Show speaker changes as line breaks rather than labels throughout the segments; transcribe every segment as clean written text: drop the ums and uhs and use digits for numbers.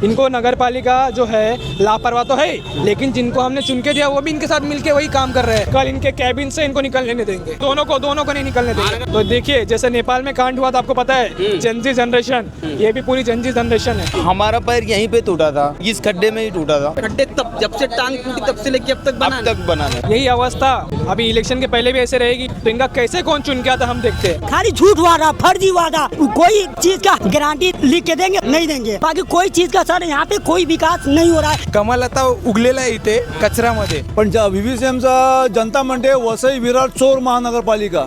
इनको नगर पालिका जो है लापरवाह तो है, लेकिन जिनको हमने चुन के दिया वो भी इनके साथ मिलके वही काम कर रहे हैं। कल इनके कैबिन से इनको निकलने नहीं देंगे, दोनों को नहीं निकलने देंगे। तो देखिए जैसे नेपाल में कांड हुआ था, आपको पता है, जेनजी जनरेशन, ये भी पूरी जेनजी जनरेशन है।
हमारा पैर यहीं पे टूटा था, इस खड्डे में ही टूटा था।
खड्डे तब जब से टांग टूटी तब से लेके अब तक
बना
यही अवस्था अभी इलेक्शन के पहले भी ऐसे रहेगी। तो इनका कैसे कौन चुन के आता हम देखते हैं।
खाली झूठ वादा, फर्जी वादा, कोई चीज का गारंटी लिख के देंगे नहीं देंगे, बाकी कोई चीज का सर यहाँ पे कोई विकास नहीं हो रहा है।
कमल आता उगलेला आहे इथे कचऱ्यामध्ये,
पण VVCMचा जनता म्हणते वसई विरार चोर महानगरपालिका।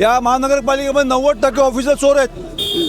या महानगरपालिकेमध्ये 90% ऑफिसर चोर आहेत,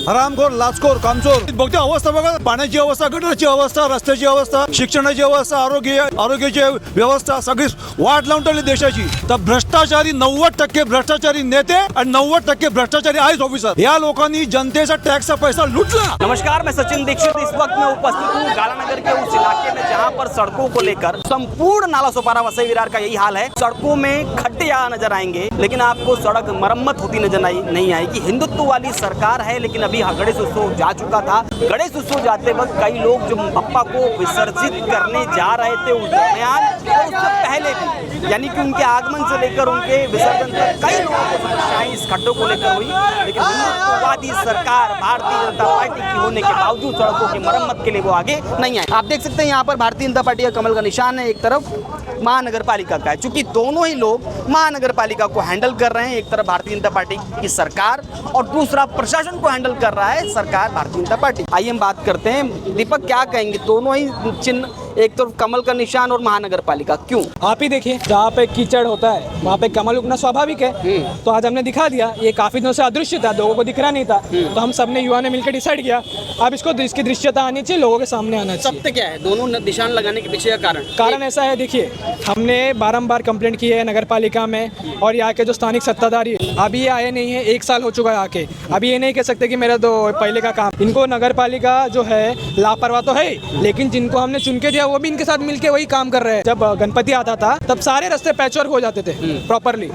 हरामखोर, लाचखोर, कामचोर। बघते अवस्था बघा, पाण्याची अवस्था, गटरची अवस्था, रस्त्याची अवस्था, शिक्षणाची अवस्था, आरोग्याची व्यवस्था सगळी वाट लावून ठेवली देशाची। तर भ्रष्टाचारी 90% भ्रष्टाचारी नेते आणि 90% भ्रष्टाचारी आईज ऑफिसर, या लोकांनी जनतेचा टैक्सचा पैसा लुटला।
नमस्कार, मैं सचिन दीक्षित इस वक्त मैं उपस्थित हूँ गालानगर के उस इलाके में जहाँ पर सड़कों को लेकर संपूर्ण नाला सोपारा वसई विरार का यही हाल है। सड़कों में खड्डे यहाँ नजर आएंगे, लेकिन आपको सड़क मरम्मत होती नजर नहीं आएगी। हिंदुत्व वाली सरकार है, लेकिन अभी गणेश उत्सव जा चुका था। गणेश उत्सव जाते वक्त कई लोग जो बप्पा को विसर्जित करने जा रहे थे उस दरमियान और उससे पहले भी, यानी कि उनके आगमन से लेकर उनके विसर्जन तक कई लोगों को समस्याएं इस खड्डों को लेकर हुई। लेकिन हिंदुत्ववादी सरकार भारतीय जनता पार्टी की होने के बावजूद सड़कों की मरम्मत के लिए वो आगे नहीं आए। आप देख सकते हैं यहाँ पर भारतीय जनता पार्टी का कमल का निशान है, एक तरफ महानगर पालिका का है। चूंकि दोनों ही लोग महानगर पालिका को हैंडल कर रहे हैं, एक तरफ भारतीय जनता पार्टी की सरकार और दूसरा प्रशासन को हैंडल कर रहा है सरकार भारतीय जनता पार्टी। आइए हम बात करते हैं, दीपक क्या कहेंगे, दोनों ही चिन्ह, एक तरफ कमल का निशान और महानगर पालिका, क्यों?
आप ही देखिए, जहाँ पे कीचड़ होता है वहाँ पे कमल उगना स्वाभाविक है। तो आज हमने दिखा दिया, ये काफी दिनों से अदृश्य था, लोगों को दिख रहा नहीं था। तो हम सबने युवा ने मिलकर डिसाइड किया अब इसकी दृश्यता आनी चाहिए, लोगों के सामने आना चाहिए।
सत्य क्या है दोनों निशान लगाने के पीछे का
कारण ऐसा है, देखिए हमने बारंबार कंप्लेंट की है नगर पालिका में, और यहाँ के जो स्थानिक सत्ताधारी अभी ये आए नहीं है, 1 साल हो चुका है आके। अभी ये नहीं कह सकते कि मेरा तो पहले का काम। इनको नगर पालिका जो है लापरवाह तो है, लेकिन जिनको हमने चुन के दिया वो भी इनके साथ मिलके वही काम कर रहे हैं। जब गणपति आता था तब सारे रास्ते पैचवर्क हो जाते थे प्रॉपरली,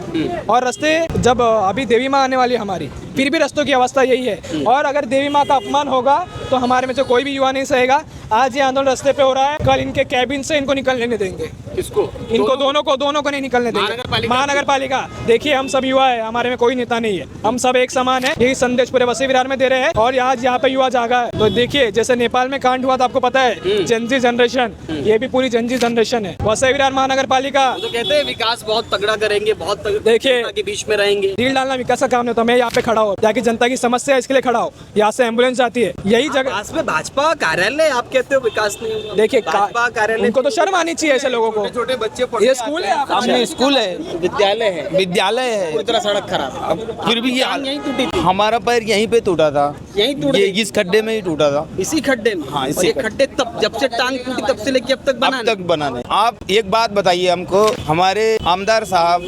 और रास्ते जब अभी देवी माँ आने वाली है हमारी, फिर भी रास्तों की अवस्था यही है। और अगर देवी माँ का अपमान होगा तो हमारे में से कोई भी युवा नहीं सहेगा। आज ये आंदोलन रास्ते पे हो रहा है, कल इनके कैबिन से इनको निकलने नहीं देंगे।
किसको?
इनको दोनों को नहीं निकलने देंगे। महानगर पालिका, देखिए हम सब युवा है, हमारे में कोई नेता नहीं है, हम सब एक समान है, यही संदेश पूरे वसई विरार में दे रहे हैं। और आज यहाँ पे युवा जागा है। तो देखिए जैसे नेपाल में कांड हुआ था, आपको पता है, जेनजी जनरेशन, ये भी पूरी जेनजी जनरेशन है। वसई विरार महानगर पालिका
तो कहते हैं विकास बहुत तगड़ा करेंगे, बहुत
देखिए
के बीच में रहेंगे।
दिल डालना विकास का काम नहीं होता। मैं यहाँ पे खड़ा हूँ, यहाँ की जनता की समस्या है, इसके लिए खड़ा हूँ। यहाँ से एम्बुलेंस आती है, यही जगह
पास में भाजपा कार्यालय, आप कहते हो विकास नहीं होगा।
देखिए
भाजपा कार्यालय,
उनको तो शर्म आनी चाहिए ऐसे लोगों को।
छोटे बच्चे
ये स्कूल है,
सामने स्कूल है, विद्यालय है,
पूरी तरह सड़क खराब।
फिर भी
यहीं टूटी थी,
हमारा पैर यहीं पे टूटा था,
यहीं टूट
ये इस खड्डे में ही टूटा था।
इसी खड्डे में।
हाँ, इसी
और ये खड्डे तब जब से टांग टूटी तब से लेके अब तक
बनाने। आप एक बात बताइए हमको, हमारे आमदार साहब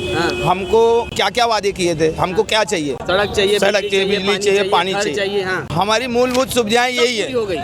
हमको क्या क्या वादे किए थे, हमको क्या चाहिए?
सड़क चाहिए,
बिजली चाहिए, पानी चाहिए।
हाँ।
हमारी मूलभूत सुविधाएं यही है,
हो गई।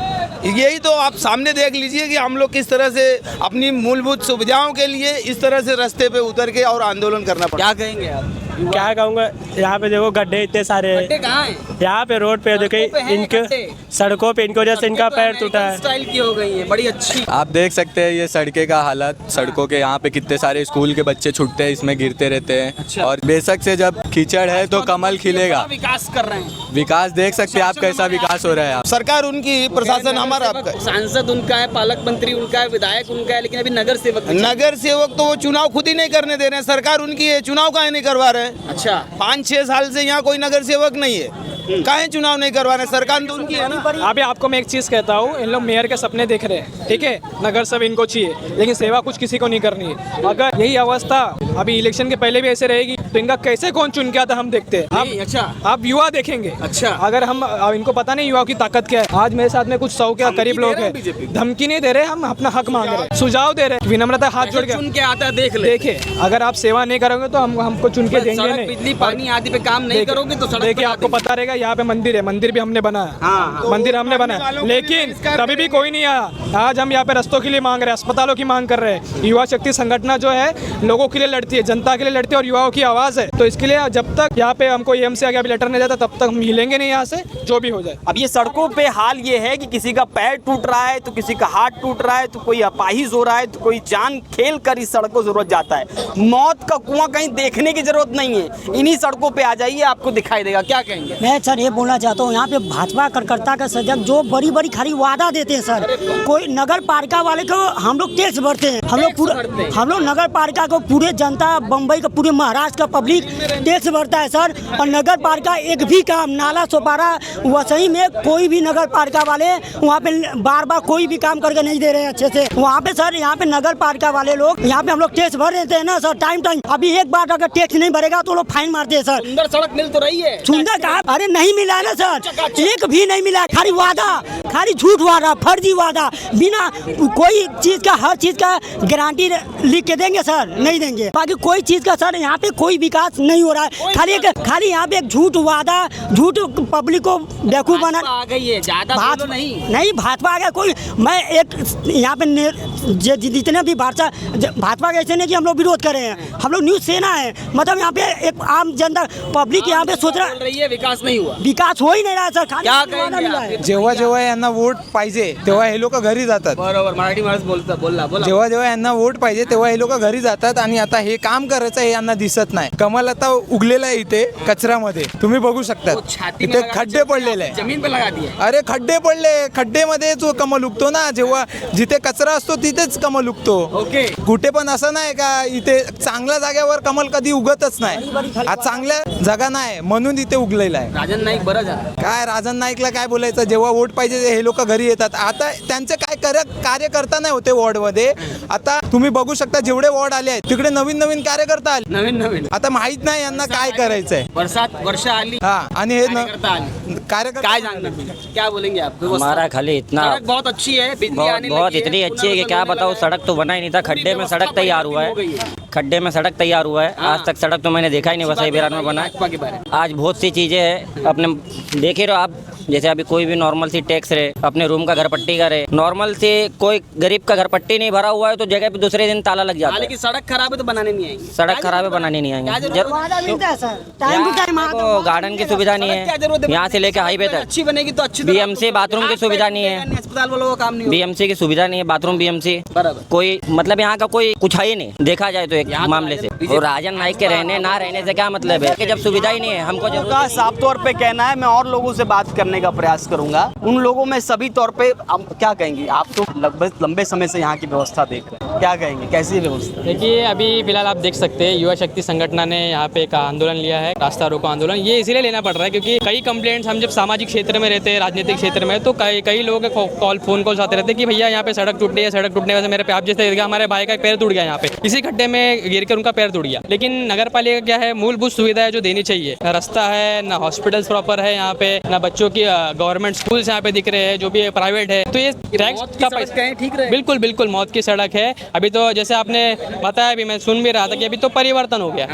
यही तो आप सामने देख लीजिए कि हम लोग किस तरह से अपनी मूलभूत सुविधाओं के लिए इस तरह से रास्ते पे उतर के और आंदोलन करना पड़ा।
क्या कहेंगे आप?
क्या कहूँगा, यहाँ पे देखो गड्ढे इतने सारे हैं।
गड्ढे कहाँ हैं?
यहाँ पे रोड पे देखो, इनके सड़कों पे इनको वजह से इनका पैर टूटा है।
स्टाइल की हो गई है, बड़ी अच्छी।
आप देख सकते हैं ये सड़के का हालत, सड़कों के यहाँ पे कितने सारे स्कूल के बच्चे छूटते हैं, इसमें गिरते रहते हैं।
अच्छा।
और बेशक से जब कीचड़ है तो कमल खिलेगा।
विकास कर रहे हैं,
विकास देख सकते हैं आप कैसा विकास हो रहा है।
सरकार उनकी, प्रशासन हमारा, आपका।
सांसद उनका है, पालक मंत्री उनका है, विधायक उनका है, लेकिन अभी नगर सेवक
तो वो चुनाव खुद ही नहीं करने दे रहे हैं। सरकार उनकी है, चुनाव काहे नहीं करवा रहे हैं?
अच्छा,
5-6 साल से यहाँ कोई नगर सेवक नहीं है, काहे चुनाव नहीं करवा रहे? सरकार तो उनकी है ना।
अभी आपको मैं एक चीज कहता हूँ, इन लोग मेयर के सपने देख रहे हैं, ठीक है, नगर सब इनको चाहिए, लेकिन सेवा कुछ किसी को नहीं करनी है। अगर यही अवस्था अभी इलेक्शन के पहले भी ऐसे रहेगी तो इनका कैसे कौन चुन के आता हम देखते हैं।
अच्छा,
आप युवा देखेंगे।
अच्छा,
अगर हम इनको पता नहीं युवा की ताकत क्या है। आज मेरे साथ में कुछ 100 के करीब लोग हैं, धमकी नहीं दे रहे, हम अपना हक मांग रहे हैं, सुझाव दे रहे हैं, विनम्रता हाथ जोड़ के
चुन के आता देख ले।
देखिए अगर आप सेवा नहीं करोगे तो हमको चुन के देंगे नहीं।
बिजली पानी आदि पे काम नहीं करोगे तो
देखिए आपको पता रहेगा यहाँ पे मंदिर है, मंदिर भी हमने बनाया, मंदिर हमने बनाया, लेकिन कभी भी कोई नहीं आया। आज हम यहाँ पे रस्तों के लिए मांग रहे हैं, अस्पतालों की मांग कर रहे हैं। युवा शक्ति संगठन जो है लोगों के लिए लड़ती है, जनता के लिए लड़ती है और युवाओं की आवाज़ है। तो इसके लिए जब तक यहाँ पे हमको EM से आगे अभी लेटर नहीं जाता तब तक हम हिलेंगे नहीं यहाँ से, जो भी हो जाए।
अब ये सड़कों पे हाल ये है कि किसी का पैर टूट रहा है तो किसी का हाथ टूट रहा है तो कोई अपाहिज हो रहा है तो कोई जान खेल कर इस सड़क को जरूरत जाता है। मौत का कुआं कहीं देखने की जरूरत नहीं है, इन्हीं सड़कों पे आ जाइए, आपको दिखाई देगा। क्या कहेंगे?
मैं सर ये बोलना चाहता हूँ, यहाँ पे भाजपा कार्यकर्ता का सजग जो बड़ी बड़ी खाली वादा देते हैं सर, कोई नगर पालिका वाले को हम लोग टैक्स भरते हैं, हम लोग नगर पालिका को पूरे जनता, बम्बई का पूरे महाराष्ट्र का पब्लिक टैक्स भरता है सर। और नगर पालिका एक भी काम, नाला सोपारा वसई में कोई भी नगर पालिका वाले वहाँ पे बार बार कोई भी काम करके नहीं दे रहे हैं अच्छे से। वहाँ पे सर, यहाँ पे नगर पालिका वाले लोग, यहाँ पे हम लोग टैक्स भर देते हैं ना सर, टाइम टाइम। अभी एक बार अगर टैक्स नहीं भरेगा तो लोग फाइन मारते हैं सर।
सुंदर सड़क मिल तो रही है,
सुंदर कहा, अरे नहीं मिला है ना सर, एक भी नहीं मिला, खाली वादा, खाली झूठ वादा, फर्जी वादा, बिना कोई चीज का, हर चीज का गारंटी लिख के देंगे सर, नहीं देंगे। बाकी कोई चीज का सर यहाँ पे कोई विकास नहीं हो रहा है, खाली यहाँ पे एक झूठ वादा, झूठ पब्लिक को बेवकूफ बना।
आ गई है, ज्यादा बोलो नहीं
भाजपा आ गया कोई। मैं एक यहाँ पे जितने भी भाजपा के ऐसे नहीं कि हम लोग विरोध कर रहे हैं, हम लोग न्यूज सेना है, मतलब यहाँ पे एक आम जनता पब्लिक यहाँ पे सोच रहा है
विकास नहीं हुआ,
विकास हो ही नहीं रहा सर।
क्या कहेंगे?
जेव्हा जेव्हा यांना वोट पाहिजे तेव्हा हे लोक घरी जातात,
बरोबर, मराठी माणूस बोलला
जेव्हा जेव्हा यांना वोट पाहिजे तेव्हा हे लोक घरी जातात आणि आता हे काम करायचं हे यांना दिसत नाही। कमल आता उगलेला आहे इथे कचऱ्यामध्ये, तुम्ही बघू शकता, इथे खड्डे पडलेले आहे,
जमीन पे लगा दिए।
अरे खड्डे पडले, खड्डेमध्ये जो कमल उगतो ना, जेव्हा जिथे कचरा असतो तिथेच कमल उगतो।
ओके,
कुठे पण असं नाही का इथे चांगल्या जागेवर कमल कधी उगतच नाही, हा चांगल्या जागा नाही म्हणून इथे उगलेला आहे।
राजन नाईक बरं झालं
काय राजन नाईकला काय बोलायचं, जेव्हा वोट पाहिजे हे लोक घरी येतात। आता त्यांचे काय कार्यकर्ता नाही होते वॉर्डमध्ये, आता तुम्ही बघू शकता जेवढे वॉर्ड आले आहेत तिकडे नवीन नवीन कार्यकर्ता आले,
नवीन
आता माहित नाही यांना काय करायचंय।
वर्ष आली,
हा, आणि हे
कार्यकर्ता काय जानना, क्या बोलेंगे आप?
हमारा खाली इतना
सड़क बहुत अच्छी है, बिजली आने
बहुत
लगी है,
इतनी अच्छी है कि क्या बताओ, सड़क तो बना ही नहीं था, खड्डे में सड़क तैयार हुआ है, खड्डे में सड़क तैयार हुआ है। आज तक सड़क तो मैंने देखा ही नहीं वसई विरार में बना है। आज बहुत सी चीज़ें हैं, अपने देखे रहो आप, जैसे अभी कोई भी नॉर्मल सी टैक्स रहे, अपने रूम का घर पट्टी का रहे, नॉर्मल से कोई गरीब का घर पट्टी नहीं भरा हुआ है तो जगह पे दूसरे दिन ताला लग जाता है।
लेकिन सड़क खराब है तो बनाने नहीं आएंगे,
सड़क खराब है बनाने नहीं आएंगे।
वादा मिलता है सर, टाइम टू टाइम
तो गार्डन की सुविधा नहीं है, यहाँ से लेके हाईवे तक
अच्छी बनेगी तो अच्छी,
BMC बाथरूम की सुविधा नहीं है,
अस्पताल वालों का काम नहीं,
BMC की सुविधा नहीं है, बाथरूम BMC
बराबर,
कोई मतलब यहाँ का कोई कुछ है ही नहीं देखा जाए तो एक मामले से। और राजन नाइक के रहने ना रहने से क्या मतलब है कि जब सुविधा ही नहीं है, हमको
का साफ तौर पे कहना है। मैं और लोगों से बात करने का प्रयास करूंगा, उन लोगों में सभी तौर पे आप क्या कहेंगे? आप तो लगभग लंबे समय से यहाँ की व्यवस्था देख रहे हैं, क्या कहेंगे, कैसी व्यवस्था?
देखिए, अभी फिलहाल आप देख सकते हैं युवा शक्ति संगठन ने यहाँ पे एक आंदोलन लिया है, रास्ता रोको आंदोलन। ये इसीलिए लेना पड़ रहा है क्योंकि कई कंप्लेंट्स, हम जब सामाजिक क्षेत्र में रहते हैं, राजनीतिक क्षेत्र में, तो कई लोगों के फोन कॉल्स आते रहते हैं कि भैया यहाँ पे सड़क टूट रही है, सड़क टूटने वजह मेरे पे, आप जैसे हमारे भाई का पैर टूट गया यहाँ पे, इसी खड्डे में गिर कर उनका पैर टूट गया। लेकिन नगर पालिका क्या है, मूलभूत सुविधा है जो देनी चाहिए, रास्ता है ना, हॉस्पिटल्स प्रॉपर है यहाँ पे ना, बच्चों की गवर्नमेंट स्कूल्स यहाँ पे दिख रहे हैं जो भी प्राइवेट है, तो ये टैक्स का पैसा
ठीक रहे,
बिल्कुल बिल्कुल मौत की सड़क है। अभी तो जैसे आपने बताया, अभी मैं सुन भी रहा था कि अभी तो परिवर्तन हो गया,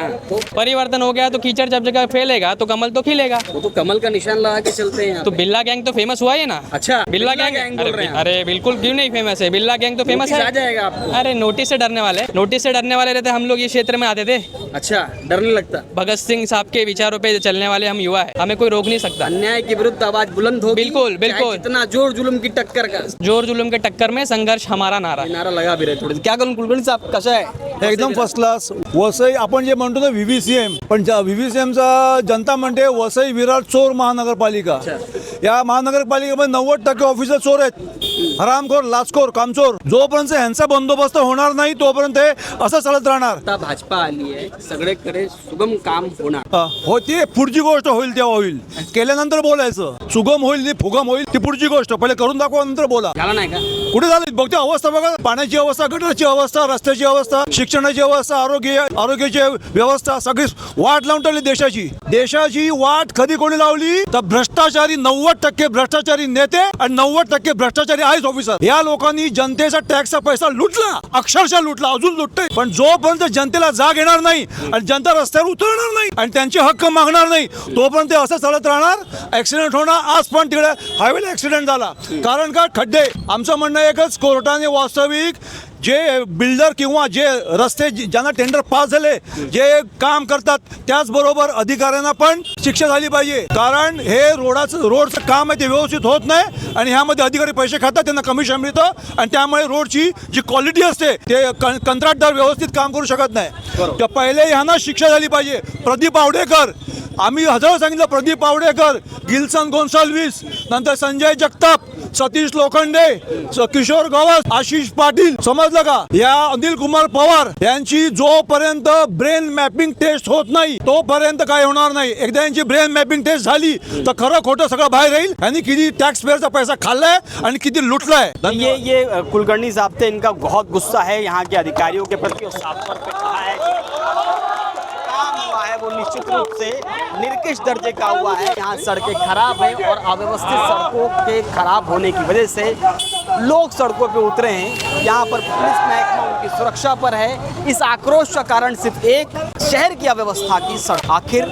परिवर्तन हो गया तो कीचड़ जब जगह फैलेगा तो कमल तो खिलेगा।
वो तो कमल का निशान लगा के चलते हैं।
तो बिल्ला गैंग तो फेमस हुआ है ना।
अच्छा,
बिल्ला गैंग अरे बिल्कुल क्यों नहीं फेमस है, बिल्ला गैंग तो फेमस है।
आ जाएगा आपको।
अरे नोटिस से डरने वाले रहते, हम लोग ये क्षेत्र में आते थे।
अच्छा, डरने लगता।
भगत सिंह साहब के विचारों पे चलने वाले हम युवा है, हमें कोई रोक नहीं सकता।
अन्याय के विरुद्ध आवाज बुलंद होगी,
बिल्कुल बिल्कुल,
इतना जोर जुलूम की टक्कर का,
जोर जुलूम के टक्कर में संघर्ष हमारा नारा
लगा भी रहे थोडे। क्या करून कुलकर्णी साहेब कसं आहे?
एकदम फर्स्ट क्लास। वसई आपण जे म्हणतो ना VVCM, पण VVCMचा जनता म्हणते वसई विरार चोर महानगरपालिका। या महानगरपालिकेमध्ये 90% ऑफिसर चोर आहेत, हरामखोर, लाचखोर, कामचोर। जोपर्यंत ह्यांचा बंदोबस्त होणार नाही तोपर्यंत असं चालत राहणार।
आता भाजपा आली आहे, सगळीकडे सुगम काम होणार।
होती पुढची गोष्ट होईल तेव्हा होईल, केल्यानंतर बोलायचं। सुगम होईल फुगम होईल ती पुढची गोष्ट, पहिले करून दाखवा नंतर बोला।
झालं नाही का?
कुठे झालं बघते अवस्था बघा, पाण्याची अवस्था, गटरची अवस्था, रस्त्याची अवस्था, शिक्षणाची अवस्था, आरोग्याची व्यवस्था, सगळी वाट लावून ठेवली देशाची वाट कधी कोणी लावली तर भ्रष्टाचारी, 90% भ्रष्टाचारी नेते आणि 90% भ्रष्टाचारी नाहीच ऑफिसर. या लोकांनी जनतेचा टॅक्सचा पैसा लुटला, अक्षरशः लुटला, अजून लुटते. पण जोपर्यंत जनतेला जाग येणार नाही आणि जनता रस्त्यावर उतरणार नाही आणि त्यांचे हक्क मागणार नाही तोपर्यंत ते असं चालत राहणार. ऍक्सिडेंट होणार. आज पण तिकडे हायवेला ऍक्सिडेंट झाला. कारण का? खड्डे. आमचं म्हणणं एकच, कोर्टाने वास्तविक जे बिल्डर किंवा जे रस्ते ज्यांना टेंडर पास झाले जे काम करतात त्याचबरोबर अधिकाऱ्यांना पण शिक्षा झाली पाहिजे. कारण हे रोडचं काम आहे ते व्यवस्थित होत नाही आणि ह्यामध्ये अधिकारी पैसे खातात, त्यांना कमिशन मिळतं आणि त्यामुळे रोडची जी क्वालिटी असते ते कंत्राटदार व्यवस्थित काम करू शकत नाही. तर पहिले ह्यांना शिक्षा झाली पाहिजे. प्रदीप आवडेकर, आम्ही हजारो सांगितलं, प्रदीप आवडेकर, गिल्सन गोन्साल्विस, नंतर संजय जगताप, सतीश लोखंडे, किशोर गवस, आशिष पाटील, समजलं का? या अनिल कुमार पवार यांची जोपर्यंत ब्रेन मॅपिंग टेस्ट होत नाही तोपर्यंत काय होणार नाही. एकदा यांची ब्रेन मॅपिंग टेस्ट झाली तर खरं खोटं सगळं बाहेर येईल. यांनी किती टॅक्स पेयरचा पैसा खाल्लाय आणि किती लुटलाय.
ये कुलकर्णी साहब थे, इनका बहुत गुस्सा है यहाँ के अधिकारियों के प्रति और साफ तौर पे कहा है काम हुआ है वो निश्चित रूप से निकृष्ट दर्जे का हुआ है. यहाँ सड़कें खराब हैं और अव्यवस्थित सड़कों के खराब होने की वजह से लोग सड़कों पे उतरे हैं. यहाँ पर पुलिस महकमा उनकी सुरक्षा पर है. इस आक्रोश का कारण सिर्फ एक, शहर की अव्यवस्था की सड़क. आखिर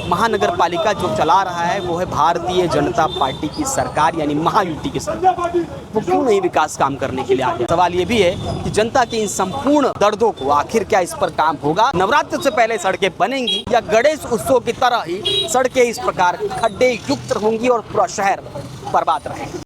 महानगर पालिका जो चला रहा है वो है भारतीय जनता पार्टी की सरकार यानी महायुति की सरकार. वो क्यों नहीं विकास काम करने के लिए आगे? सवाल ये भी है कि जनता के इन संपूर्ण दर्दों को आखिर क्या इस पर काम होगा? नवरात्र से पहले सड़कें बनेंगी या गणेश उत्सव की तरह ही सड़कें इस प्रकार खड्डे युक्त होंगी और पूरा शहर बर्बाद रहेगा?